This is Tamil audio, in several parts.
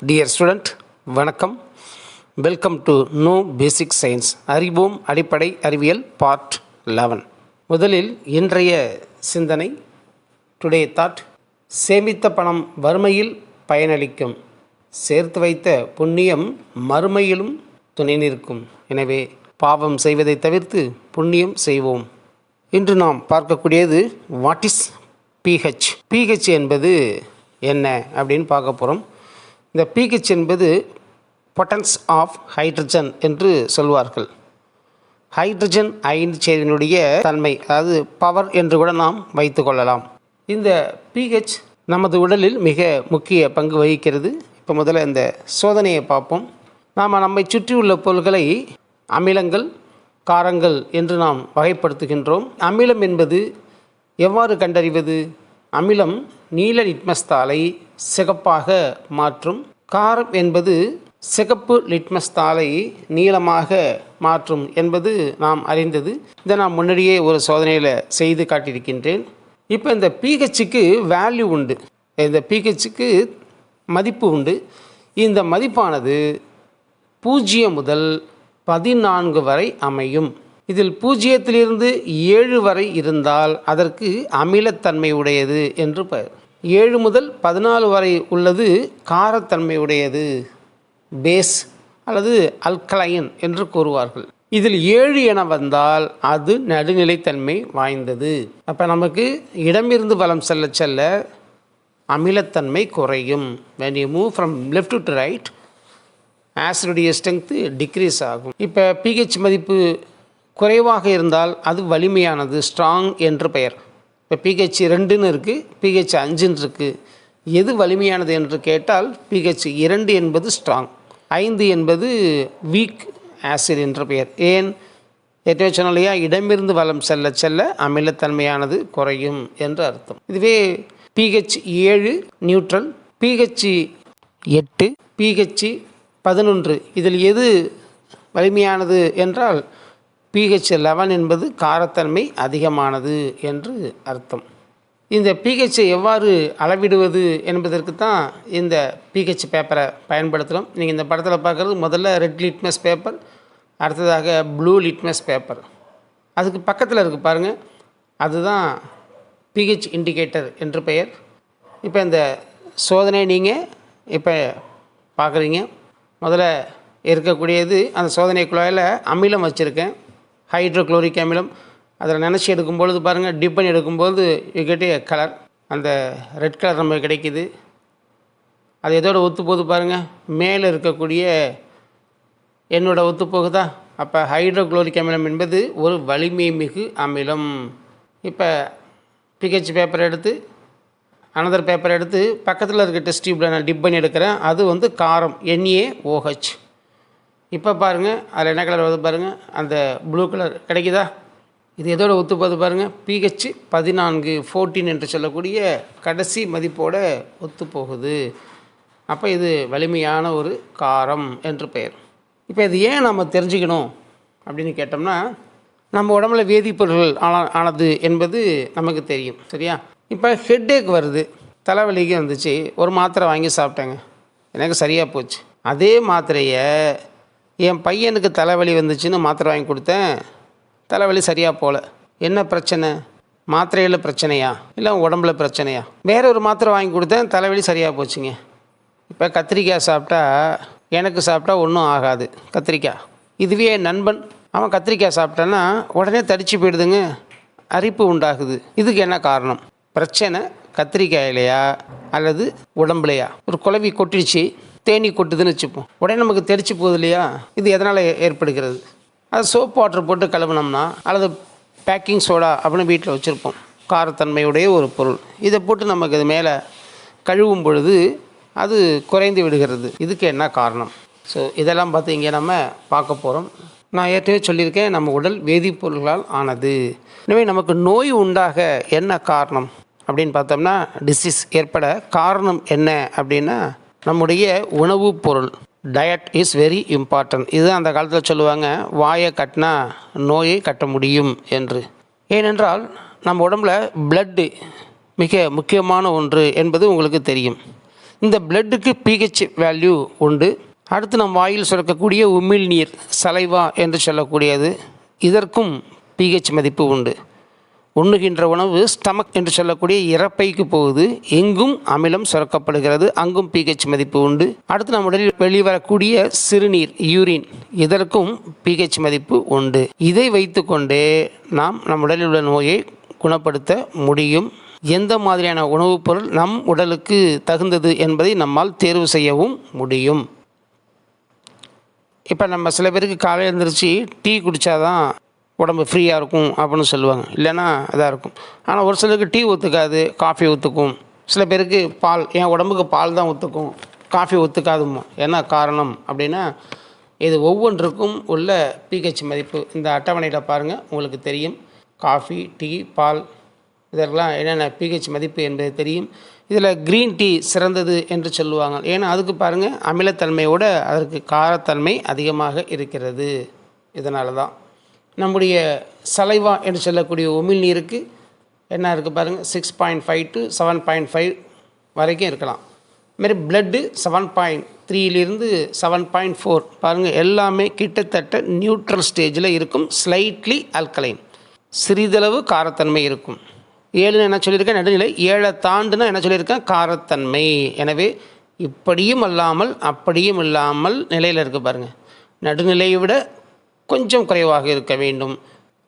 டியர் ஸ்டூடெண்ட், வணக்கம். Welcome to know basic science. அறிவோம் அடிப்படை அறிவியல் பார்ட் 11. முதலில் இன்றைய சிந்தனை. டுடே தாட்: சேமித்த பணம் வறுமையில் பயனளிக்கும், சேர்த்து வைத்த புண்ணியம் மறுமையிலும் துணை நிற்கும். எனவே பாவம் செய்வதை தவிர்த்து புண்ணியம் செய்வோம். இன்று நாம் பார்க்கக்கூடியது வாட் இஸ் pH. pH என்பது என்ன அப்படின்னு பார்க்க போகிறோம். இந்த pH என்பது பொட்டன்ஸ் ஆஃப் ஹைட்ரஜன் என்று சொல்வார்கள். ஹைட்ரஜன் அயன் சேர்வினுடைய தன்மை, அதாவது பவர் என்று கூட நாம் வைத்து கொள்ளலாம். இந்த pH நமது உடலில் மிக முக்கிய பங்கு வகிக்கிறது. இப்போ முதல்ல இந்த சோதனையை பார்ப்போம். நம்மை சுற்றியுள்ள பொருள்களை அமிலங்கள், காரங்கள் என்று நாம் வகைப்படுத்துகின்றோம். அமிலம் என்பது எவ்வாறு கண்டறிவது? அமிலம் நீல லிட்மஸ் தாளை சிகப்பாக மாற்றும். காரம் என்பது சிகப்பு லிட்மஸ் தாளை நீளமாக மாற்றும் என்பது நாம் அறிந்தது. இதை நான் முன்னாடியே ஒரு சோதனையில் செய்து காட்டியிருக்கின்றேன். இப்போ இந்த pHக்கு வேல்யூ உண்டு, இந்த pHக்கு மதிப்பு உண்டு. இந்த மதிப்பானது 0 முதல் 14 வரை அமையும். இதில் 0 7 வரை இருந்தால் அதற்கு அமிலத்தன்மை உடையது என்று பெயர். 7 முதல் 14 வரை உள்ளது காரத்தன்மை உடையது, பேஸ் அல்லது அல்கலைன் என்று கூறுவார்கள். இதில் 7 என வந்தால் அது நடுநிலைத்தன்மை வாய்ந்தது. அப்போ நமக்கு இடமிருந்து வலம் செல்ல செல்ல அமிலத்தன்மை குறையும். when you move from left to right, ஆசிடுடைய ஸ்ட்ரென்த்து டிக்ரீஸ் ஆகும். இப்போ pH மதிப்பு குறைவாக இருந்தால் அது வலிமையானது, ஸ்ட்ராங் என்று பெயர். இப்போ pH 2ன்னு இருக்குது, pH 5ன்னு இருக்குது. எது வலிமையானது என்று கேட்டால் pH 2 என்பது ஸ்ட்ராங், 5 என்பது வீக் ஆசிட் என்ற பெயர். ஏன் ஏற்கனவே சொன்னோம் இல்லையா, இடமிருந்து வலம் செல்ல செல்ல அமிலத்தன்மையானது குறையும் என்று அர்த்தம். இதுவே pH 7 நியூட்ரல், pH 8, pH 11, இதில் எது வலிமையானது என்றால் pH 11 என்பது காரத்தன்மை அதிகமானது என்று அர்த்தம். இந்த pH எவ்வாறு அளவிடுவது என்பதற்கு தான் இந்த pH பேப்பரை பயன்படுத்துகிறோம். நீங்கள் இந்த படத்தில் பார்க்குறது முதல்ல ரெட் லிட்மஸ் பேப்பர், அடுத்ததாக ப்ளூ லிட்மஸ் பேப்பர். அதுக்கு பக்கத்தில் இருக்குது பாருங்கள், அதுதான் pH இண்டிகேட்டர் என்று பெயர். இப்போ இந்த சோதனை நீங்கள் இப்போ பார்க்குறீங்க. முதல்ல இருக்கக்கூடியது அந்த சோதனை குழாயில் அமிலம் வச்சுருக்கேன், ஹைட்ரோக்ளோரிக் அமிலம். அதில் நினச்சி எடுக்கும்பொழுது பாருங்கள், டிப் பண்ணி எடுக்கும்போது யூ கலர், அந்த ரெட் கலர் நமக்கு கிடைக்கிது. அது எதோட ஒத்து போகுது பாருங்கள், மேலே இருக்கக்கூடிய என்னோட ஒத்து போகுதா? அப்போ ஹைட்ரோக்ளோரிக் அமிலம் என்பது ஒரு வலிமை மிகு அமிலம். இப்போ pH பேப்பர் எடுத்து அனதர் பேப்பர் எடுத்து பக்கத்தில் இருக்க டெஸ்ட் டியூப்பில் நான் டிப் பண்ணி எடுக்கிறேன். அது காரம், NaOH. இப்போ பாருங்கள், அதில் என்ன கலர் வருது பாருங்கள், அந்த ப்ளூ கலர் கிடைக்குதா? இது எதோட ஒத்து போகுது பாருங்கள், pH 14 என்று சொல்லக்கூடிய கடைசி மதிப்போடு ஒத்து போகுது. அப்போ இது வலிமையான ஒரு காரம் என்று பெயர். இப்போ இது ஏன் நம்ம தெரிஞ்சுக்கணும் அப்படின்னு கேட்டோம்னா, நம்ம உடம்புல வேதிப்பொருள்கள் ஆனது என்பது நமக்கு தெரியும், சரியா? இப்போ ஹெட்டேக் வருது, தலைவலிக்கு வந்துச்சு, ஒரு மாத்திரை வாங்கி சாப்பிட்டேங்க, எனக்கு சரியாக போச்சு. அதே மாத்திரையை என் பையனுக்கு தலைவலி வந்துச்சுன்னு மாத்திரை வாங்கி கொடுத்தேன், தலைவலி சரியாக போகல. என்ன பிரச்சனை? மாத்திரையில் பிரச்சனையா இல்லை உடம்புல பிரச்சனையா? வேற ஒரு மாத்திரை வாங்கி கொடுத்தேன், தலைவலி சரியாக போச்சுங்க. இப்போ கத்திரிக்காய் சாப்பிட்டா எனக்கு சாப்பிட்டா ஒன்றும் ஆகாது, கத்திரிக்காய். இதுவே நண்பன் அவன் கத்திரிக்காய் சாப்பிட்டான்னா உடனே தடிச்சு போயிடுதுங்க, அரிப்பு உண்டாகுது. இதுக்கு என்ன காரணம்? பிரச்சனை கத்திரிக்காயிலையா அல்லது உடம்புலையா? ஒரு குழவி கொட்டிடுச்சு, தேனி கொட்டுதுன்னு வச்சுப்போம், உடனே நமக்கு தெரிச்சு போகுது இல்லையா? இது எதனால் ஏற்படுகிறது? அது சோப் வாட்டர் போட்டு கழுவினோம்னா அல்லது பேக்கிங் சோடா அப்படின்னு வீட்டில் வச்சுருப்போம், காரத்தன்மையுடைய ஒரு பொருள். இதை போட்டு நமக்கு இது மேலே கழுவும் பொழுது அது குறைந்து விடுகிறது. இதுக்கு என்ன காரணம்? ஸோ இதெல்லாம் பார்த்து இங்கே நம்ம பார்க்க போகிறோம். நான் ஏற்கனவே சொல்லியிருக்கேன், நம்ம உடல் வேதிப்பொருள்களால் ஆனது. எனவே நமக்கு நோய் உண்டாக என்ன காரணம் அப்படின்னு பார்த்தோம்னா, டிசீஸ் ஏற்பட காரணம் என்ன அப்படின்னா நம்முடைய உணவுப் பொருள். Diet is very important. இது அந்த காலத்தில் சொல்லுவாங்க, வாயை கட்டினா நோயை கட்ட முடியும் என்று. ஏனென்றால் நம்ம உடம்புல பிளட்டு மிக முக்கியமான ஒன்று என்பது உங்களுக்கு தெரியும். இந்த பிளட்டுக்கு பிஹெச் வேல்யூ உண்டு. அடுத்து நம் வாயில் சுரக்கக்கூடிய உமிழ்நீர் சலைவா என்று சொல்லக்கூடியது, இதற்கும் பிஹெச் மதிப்பு உண்டு. உண்ணுகின்ற உணவு ஸ்டமக் என்று சொல்லக்கூடிய இறப்பைக்கு போகுது, எங்கும் அமிலம் சுரக்கப்படுகிறது, அங்கும் பிஹெச் மதிப்பு உண்டு. அடுத்து நம் உடலில் வெளிவரக்கூடிய சிறுநீர் யூரின், இதற்கும் பிஹெச் மதிப்பு உண்டு. இதை வைத்து கொண்டே நாம் நம் உடலில் உள்ள நோயை குணப்படுத்த முடியும். எந்த மாதிரியான உணவுப் பொருள் நம் உடலுக்கு தகுந்தது என்பதை நம்மால் தேர்வு செய்யவும் முடியும். இப்போ நம்ம சில பேருக்கு காலையில் எழுந்திரிச்சு டீ குடித்தாதான் உடம்பு ஃப்ரீயாக இருக்கும் அப்படின்னு சொல்லுவாங்க, இல்லைன்னா இதாக இருக்கும். ஆனால் ஒரு சிலருக்கு டீ ஒத்துக்காது, காஃபி ஒத்துக்கும். சில பேருக்கு பால், என் உடம்புக்கு பால் தான் ஒத்துக்கும், காஃபி ஒத்துக்காதுமோ. என்ன காரணம் அப்படின்னா, இது ஒவ்வொன்றுக்கும் உள்ள பிஹெச் மதிப்பு இந்த அட்டவணையில் பாருங்கள், உங்களுக்கு தெரியும். காஃபி, டீ, பால் இதெல்லாம் என்னென்ன பிஹெச் மதிப்பு என்பது தெரியும். இதில் க்ரீன் டீ சிறந்தது என்று சொல்லுவாங்க. ஏன்னா அதுக்கு பாருங்கள், அமிலத்தன்மையோட அதற்கு காரத்தன்மை அதிகமாக இருக்கிறது. இதனால தான் நம்முடைய சலைவா என்று சொல்லக்கூடிய உமிழ்நீருக்கு என்ன இருக்குது பாருங்கள், 6.5 to 7.5 வரைக்கும் இருக்கலாம். இதுமாரி பிளட்டு 7.3 7.4 பாருங்கள், எல்லாமே கிட்டத்தட்ட நியூட்ரல் ஸ்டேஜில் இருக்கும். ஸ்லைட்லி அல்கலைன், சிறிதளவு காரத்தன்மை இருக்கும். 7 என்ன சொல்லியிருக்கேன், நடுநிலை. 7 தாண்டுனா என்ன சொல்லியிருக்கேன், காரத்தன்மை. எனவே இப்படியும் அல்லாமல் அப்படியும் இல்லாமல் நிலையில் இருக்குது பாருங்கள். நடுநிலையை விட கொஞ்சம் குறைவாக இருக்க வேண்டும்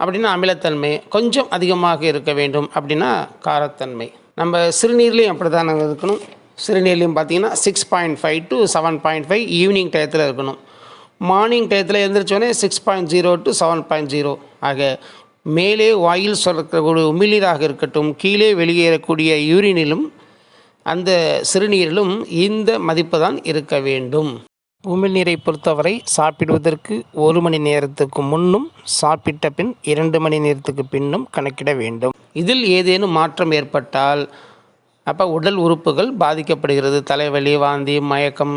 அப்படின்னா அமிலத்தன்மை, கொஞ்சம் அதிகமாக இருக்க வேண்டும் அப்படின்னா காரத்தன்மை. நம்ம சிறுநீர்லேயும் அப்படி தான் நாங்கள் இருக்கணும். சிறுநீர்லேயும் பார்த்திங்கன்னா 6.5 to 7.5 ஈவினிங் டயத்தில் இருக்கணும். மார்னிங் டயத்தில் எழுந்திரிச்சோடனே 6.0 to 7.0 ஆக மேலே வாயில் சுரக்கக்கூடிய உமிழ்நீராக இருக்கட்டும், கீழே வெளியேறக்கூடிய யூரினிலும் அந்த சிறுநீரிலும் இந்த மதிப்பு தான் இருக்க வேண்டும். உமிழ்நீரை பொறுத்தவரை சாப்பிடுவதற்கு 1 மணி நேரத்துக்கு முன்னும் சாப்பிட்ட பின் 2 மணி நேரத்துக்கு பின்னும் கணக்கிட வேண்டும். இதில் ஏதேனும் மாற்றம் ஏற்பட்டால் அப்போ உடல் உறுப்புகள் பாதிக்கப்படுகிறது. தலைவலி, வாந்தி, மயக்கம்,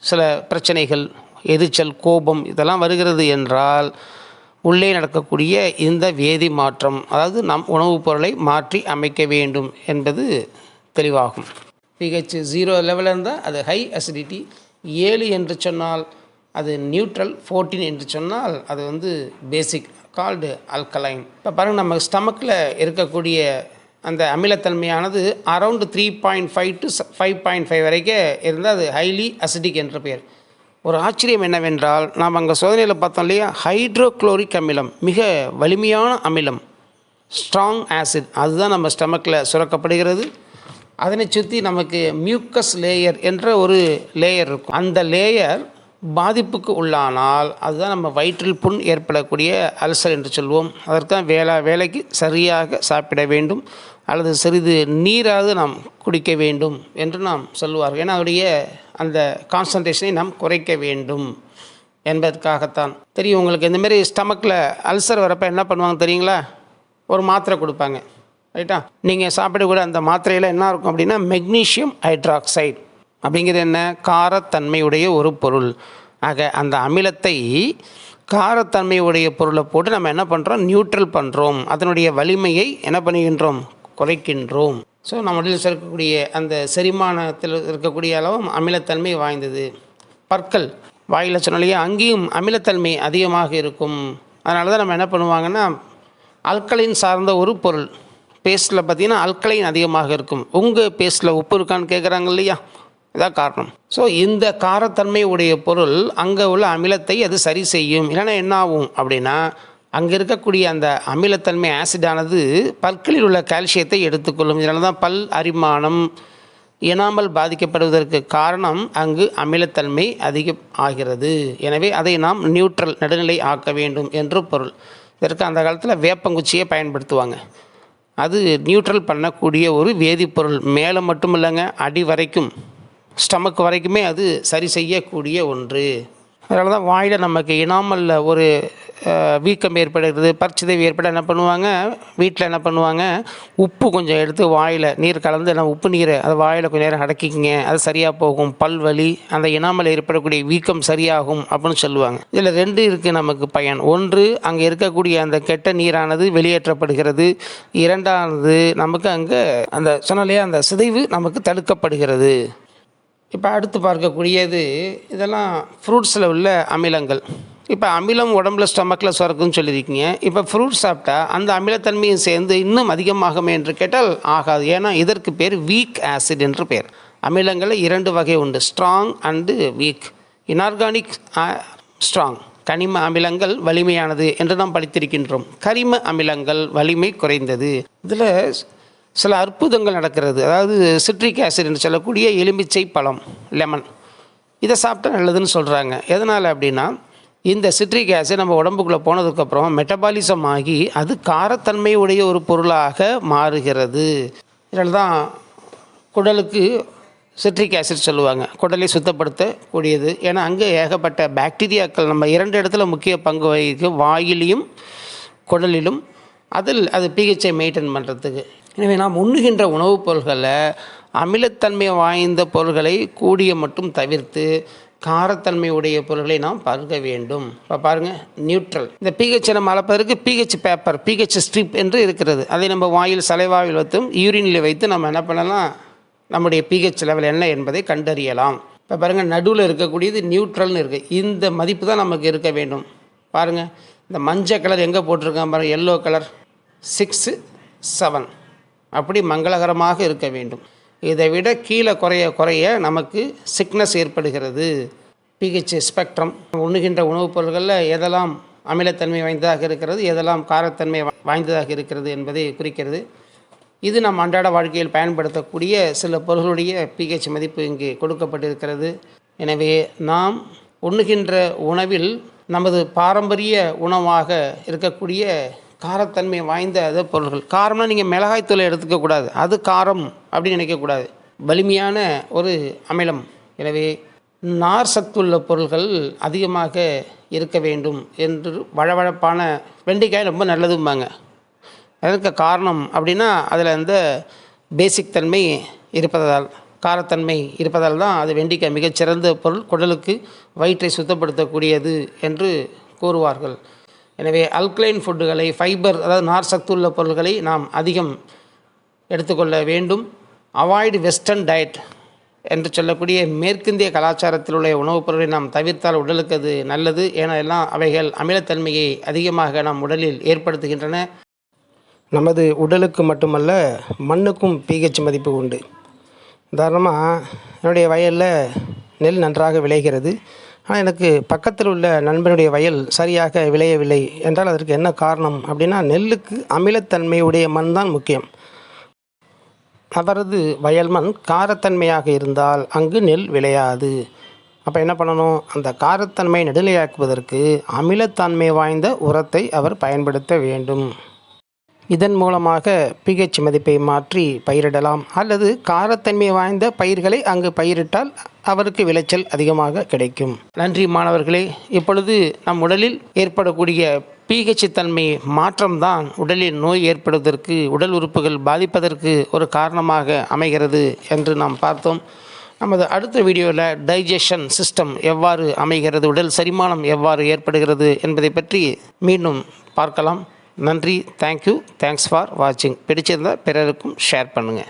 சில பிரச்சனைகள், எரிச்சல், கோபம் இதெல்லாம் வருகிறது என்றால் உள்ளே நடக்கக்கூடிய இந்த வேதி மாற்றம், அதாவது நம் உணவுப் பொருளை மாற்றி அமைக்க வேண்டும் என்பது தெளிவாகும். பிஹெச் 0 லெவலில் இருந்தால் அது ஹை அசிடிட்டி, 7 என்று சொன்னால் அது நியூட்ரல், 14 என்று சொன்னால் அது பேசிக், கால்டு அல்கலைன். இப்போ பாருங்கள், நம்ம ஸ்டமக்கில் இருக்கக்கூடிய அந்த அமிலத்தன்மையானது அரவுண்டு 3.5 to 5.5 வரைக்கும் இருந்தால் அது ஹைலி அசிடிக் என்ற பெயர். ஒரு ஆச்சரியம் என்னவென்றால், நாம் அங்கே சோதனையில் பார்த்தோம் இல்லையா, ஹைட்ரோக்ளோரிக் அமிலம், மிக வலிமையான அமிலம், ஸ்ட்ராங் ஆசிட், அதுதான் நம்ம ஸ்டமக்கில் சுரக்கப்படுகிறது. அதனை சுற்றி நமக்கு மியூக்கஸ் லேயர் என்ற ஒரு லேயர் இருக்கும். அந்த லேயர் பாதிப்புக்கு உள்ளானால் அதுதான் நம்ம வயிற்றில் புண் ஏற்படக்கூடிய அல்சர் என்று சொல்வோம். அதற்காக வேலைக்கு சரியாக சாப்பிட வேண்டும், அல்லது சிறிது நீராவது நாம் குடிக்க வேண்டும் என்று நாம் சொல்லுவார்கள். ஏன்னா அதனுடைய அந்த கான்சன்ட்ரேஷனை நாம் குறைக்க வேண்டும் என்பதற்காகத்தான். தெரியும் உங்களுக்கு, இந்தமாரி ஸ்டமக்கில் அல்சர் வரப்போ என்ன பண்ணுவாங்க தெரியுங்களா, ஒரு மாத்திரை கொடுப்பாங்க, ரைட்டா. நீங்கள் சாப்பிடக்கூட அந்த மாத்திரையில் என்ன இருக்கும் அப்படின்னா மெக்னீஷியம் ஹைட்ராக்சைடு அப்படிங்கிறது என்ன, காரத்தன்மையுடைய ஒரு பொருள். ஆக அந்த அமிலத்தை காரத்தன்மையுடைய பொருளை போட்டு நம்ம என்ன பண்ணுறோம், நியூட்ரல் பண்ணுறோம். அதனுடைய வலிமையை என்ன பண்ணுகின்றோம், குறைக்கின்றோம். ஸோ நம்ம உடலில் இருக்கக்கூடிய அந்த செரிமானத்தில் இருக்கக்கூடிய அளவும் அமிலத்தன்மை வாய்ந்தது. பற்கள், வாயில் சொன்னாலேயே அங்கேயும் அமிலத்தன்மை அதிகமாக இருக்கும். அதனால தான் நம்ம என்ன பண்ணுவாங்கன்னா அல்கலைன் சார்ந்த ஒரு பொருள், பேஸ்ட்டில் பார்த்திங்கன்னா அல்கலைன் அதிகமாக இருக்கும். உங்கள் பேஸ்ட்டில் உப்பு இருக்கான்னு கேட்குறாங்க இல்லையா, இதான் காரணம். ஸோ இந்த காரத்தன்மை உடைய பொருள் அங்கே உள்ள அமிலத்தை அது சரி செய்யும். இல்லைன்னா என்ன ஆகும் அப்படின்னா, அங்கே இருக்கக்கூடிய அந்த அமிலத்தன்மை ஆசிடானது பற்களில் உள்ள கால்சியத்தை எடுத்துக்கொள்ளும். இதனால தான் பல் அரிமானம், எனாமல் பாதிக்கப்படுவதற்கு காரணம் அங்கு அமிலத்தன்மை அதிகம் ஆகிறது. எனவே அதை நாம் நியூட்ரல், நடுநிலை ஆக்க வேண்டும் என்று பொருள். இதற்கு அந்த காலத்தில் வேப்பங்குச்சியை பயன்படுத்துவாங்க. அது நியூட்ரல் பண்ணக்கூடிய ஒரு வேதிப்பொருள். மேலே மட்டும் இல்லைங்க, அடி வரைக்கும், ஸ்டமக் வரைக்குமே அது சரி செய்யக்கூடிய ஒன்று. அதனால தான் வாயில் நமக்கு இனாமலில் ஒரு வீக்கம் ஏற்படுகிறது, பற்சிதைவு ஏற்பட என்ன பண்ணுவாங்க, வீட்டில் என்ன பண்ணுவாங்க, உப்பு கொஞ்சம் எடுத்து வாயில் நீர் கலந்து, நம்ம உப்பு நீரை அதை வாயில் கொஞ்சம் நேரம் அடக்கிக்கிங்க, அது சரியாக போகும், பல்வலி, அந்த இனாமல் ஏற்படக்கூடிய வீக்கம் சரியாகும் அப்படின்னு சொல்லுவாங்க. இதில் 2 இருக்குது நமக்கு பயன். ஒன்று, அங்கே இருக்கக்கூடிய அந்த கெட்ட நீரானது வெளியேற்றப்படுகிறது. 2வது, நமக்கு அங்கே அந்த சொன்னாலே அந்த சிதைவு நமக்கு தடுக்கப்படுகிறது. இப்போ அடுத்து பார்க்கக்கூடியது இதெல்லாம் ஃப்ரூட்ஸில் உள்ள அமிலங்கள். இப்போ அமிலம் உடம்புல ஸ்டொமக்கில் சுரக்குன்னு சொல்லியிருக்கீங்க. இப்போ ஃப்ரூட் சாப்பிட்டா அந்த அமிலத்தன்மையும் சேர்ந்து இன்னும் அதிகமாகுமே என்று கேட்டால் ஆகாது. ஏன்னா இதற்கு பேர் வீக் ஆசிட் என்று பேர். அமிலங்களில் 2 வகை உண்டு, strong and week. Inorganic strong, கனிம அமிலங்கள் வலிமையானது என்று நாம் படித்திருக்கின்றோம். கரிம அமிலங்கள் வலிமை குறைந்தது. இதில் சில அற்புதங்கள் நடக்கிறது. அதாவது சிட்ரிக் ஆசிட் என்று சொல்லக்கூடிய எலுமிச்சை பழம், லெமன், இதை சாப்பிட்டா நல்லதுன்னு சொல்கிறாங்க. எதனால் அப்படின்னா இந்த சிட்ரிக் ஆசிட் நம்ம உடம்புக்குள்ளே போனதுக்கப்புறம் மெட்டபாலிசம் ஆகி அது காரத்தன்மை உடைய ஒரு பொருளாக மாறுகிறது. இதனால் தான் குடலுக்கு சிட்ரிக் ஆசிட் சொல்லுவாங்க, குடலை சுத்தப்படுத்தக்கூடியது. ஏன்னா அங்கே ஏகப்பட்ட பாக்டீரியாக்கள் நம்ம 2 இடத்துல முக்கிய பங்கு வகிக்கும், வாயிலையும் குடலிலும். அதில் அது பிஹெச்சை மெயின்டைன் பண்ணுறதுக்கு. எனவே நாம் உண்ணுகின்ற உணவுப் பொருள்களை அமிலத்தன்மை வாய்ந்த பொருள்களை கூடிய மட்டும் தவிர்த்து காரத்தன்மை உடைய பொருள்களை நாம் பருக வேண்டும். இப்போ பாருங்கள், நியூட்ரல். இந்த பிஹெச்சை நம்ம அளப்பதற்கு பிஹெச் பேப்பர், பிஹெச் ஸ்ட்ரிப் என்று இருக்கிறது. அதை நம்ம வாயில் சலைவாயில் வைத்தும் யூரினில் வைத்து நம்ம என்ன பண்ணலாம், நம்முடைய பிஹெச் லெவல் என்ன என்பதை கண்டறியலாம். இப்போ பாருங்கள், நடுவில் இருக்கக்கூடியது நியூட்ரல்னு இருக்குது. இந்த மதிப்பு தான் நமக்கு இருக்க வேண்டும். பாருங்கள், இந்த மஞ்சள் கலர் எங்கே போட்டிருக்கான் பாருங்கள், எல்லோ கலர் 6, 7 அப்படி மங்களகரமாக இருக்க வேண்டும். இதை விட கீழே குறைய குறைய நமக்கு சிக்னஸ் ஏற்படுகிறது. பிஹெச் ஸ்பெக்ட்ரம், உண்ணுகின்ற உணவுப் பொருட்களில் எதெல்லாம் அமிலத்தன்மை வாய்ந்ததாக இருக்கிறது, எதெல்லாம் காரத்தன்மை வாய்ந்ததாக இருக்கிறது என்பதை குறிக்கிறது. இது நம் அன்றாட வாழ்க்கையில் பயன்படுத்தக்கூடிய சில பொருளுடைய பிஹெச் மதிப்பு இங்கே கொடுக்கப்பட்டிருக்கிறது. எனவே நாம் உண்ணுகின்ற உணவில் நமது பாரம்பரிய உணவாக இருக்கக்கூடிய காரத்தன்மை வாய்ந்த பொருள்கள், காரம்னா நீங்கள் மிளகாய்த்தூளை எடுத்துக்கக்கூடாது, அது காரம் அப்படின்னு நினைக்கக்கூடாது, வலிமையான ஒரு அமிலம். எனவே நார் சத்துள்ள பொருள்கள் அதிகமாக இருக்க வேண்டும் என்று வழவழப்பான வெண்டைக்காய் ரொம்ப நல்லதும்பாங்க. அதற்கு காரணம் அப்படின்னா அதில் அந்த பேசிக் தன்மை இருப்பதால், காரத்தன்மை இருப்பதால் தான் அது வெண்டைக்காய் மிகச்சிறந்த பொருள், குடலுக்கு வயிற்றை சுத்தப்படுத்தக்கூடியது என்று கூறுவார்கள். எனவே அல்கலைன் ஃபுட்டுகளை, ஃபைபர் அதாவது நார் சத்துள்ள பொருள்களை நாம் அதிகம் எடுத்துக்கொள்ள வேண்டும். அவாய்டு வெஸ்டர்ன் டயட் என்று சொல்லக்கூடிய மேற்கிந்திய கலாச்சாரத்தில் உள்ள உணவுப் பொருளை நாம் தவிர்த்தால் உடலுக்கு அது நல்லது. ஏனெல்லாம் அவைகள் அமிலத்தன்மையை அதிகமாக நம் உடலில் ஏற்படுத்துகின்றன. நமது உடலுக்கு மட்டுமல்ல, மண்ணுக்கும் பிஹெச் மதிப்பு உண்டு. உதாரணமாக என்னுடைய வயலில் நெல் நன்றாக விளைகிறது. ஆனால் எனக்கு பக்கத்தில் உள்ள நண்பனுடைய வயல் சரியாக விளையவில்லை என்றால் அதற்கு என்ன காரணம் அப்படின்னா, நெல்லுக்கு அமிலத்தன்மையுடைய மண் தான் முக்கியம். அவரது வயல் மண் காரத்தன்மையாக இருந்தால் அங்கு நெல் விளையாது. அப்போ என்ன பண்ணணும், அந்த காரத்தன்மையை நடுநிலையாக்குவதற்கு அமிலத்தன்மை வாய்ந்த உரத்தை அவர் பயன்படுத்த வேண்டும். இதன் மூலமாக பிஹெச் மதிப்பை மாற்றி பயிரிடலாம். அல்லது காரத்தன்மை வாய்ந்த பயிர்களை அங்கு பயிரிட்டால் அவருக்கு விளைச்சல் அதிகமாக கிடைக்கும். நன்றி மாணவர்களே. இப்பொழுது நம் உடலில் ஏற்படக்கூடிய பிஹெச் தன்மை மாற்றம்தான் உடலில் நோய் ஏற்படுவதற்கு, உடல் உறுப்புகள் பாதிப்பதற்கு ஒரு காரணமாக அமைகிறது என்று நாம் பார்த்தோம். நமது அடுத்த வீடியோவில் டைஜஷன் சிஸ்டம் எவ்வாறு அமைகிறது, உடல் செரிமானம் எவ்வாறு ஏற்படுகிறது என்பதை பற்றி மீண்டும் பார்க்கலாம். நன்றி. தேங்க்யூ. தேங்க்ஸ் ஃபார் வாட்சிங். பிடிச்சிருந்தால் பிறருக்கும் ஷேர் பண்ணுங்கள்.